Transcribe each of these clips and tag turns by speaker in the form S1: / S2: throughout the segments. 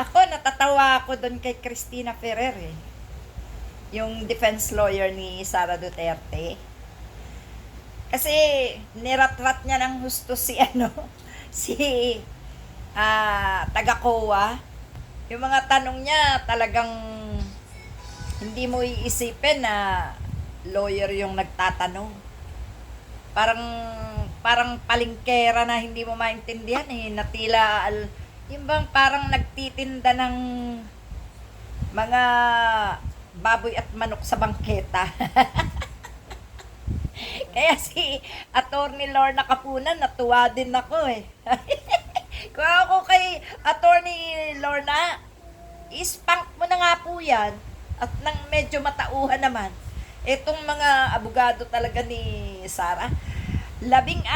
S1: Ako, natatawa ako doon kay Cristina Ferrer eh. Yung defense lawyer ni Sara Duterte. Kasi niratrat niya ng husto si si taga-COA. Yung mga tanong niya talagang hindi mo iisipin na lawyer yung nagtatanong. Parang palingkera na hindi mo maintindihan eh. Yung bang parang nagtitinda ng mga baboy at manok sa bangketa. Kaya si Attorney Lorna Capunan, natuwa din ako eh. Kung ako kay Attorney Lorna, ispank mo na nga po yan. At nang medyo matauhan naman. Itong mga abogado talaga ni Sara. 16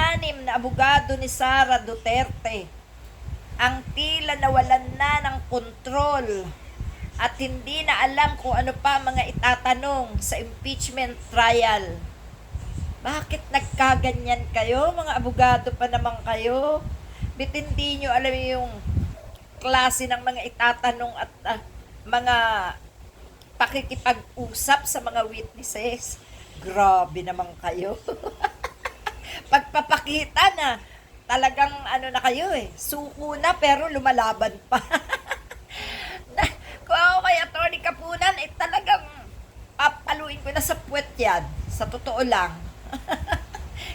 S1: na abogado ni Sara Duterte ang tila nawalan na ng kontrol at hindi na alam kung ano pa mga itatanong sa impeachment trial. Bakit nagkaganyan kayo? Mga abogado pa naman kayo. Bit hindi nyo alam yung klase ng mga itatanong at mga pakikipag-usap sa mga witnesses. Grabe naman kayo. Pagpapakita na talagang na kayo eh. Suko na pero lumalaban pa. Kung ako kay Atty. Capunan, talagang papaluin ko na sa puwet yan. Sa totoo lang.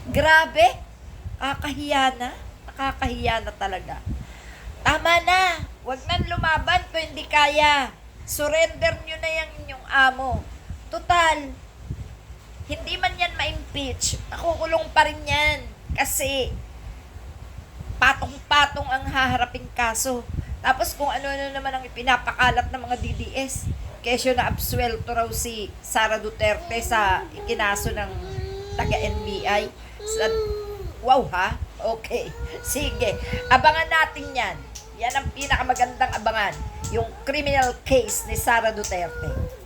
S1: Grabe. Nakakahiya na. Nakakahiya na talaga. Tama na. Huwag nang lumaban kung hindi kaya. Surrender nyo na yung inyong amo. Total, hindi man yan ma-impeach. Nakukulong pa rin yan. Kasi, patong-patong ang haharaping kaso. Tapos kung ano-ano naman ang ipinapakalat ng mga DDS. Kesyo na absuelto raw si Sara Duterte sa ikinaso ng taga-NBI. Wow ha? Okay. Sige. Abangan natin yan. Yan ang pinakamagandang abangan. Yung criminal case ni Sara Duterte.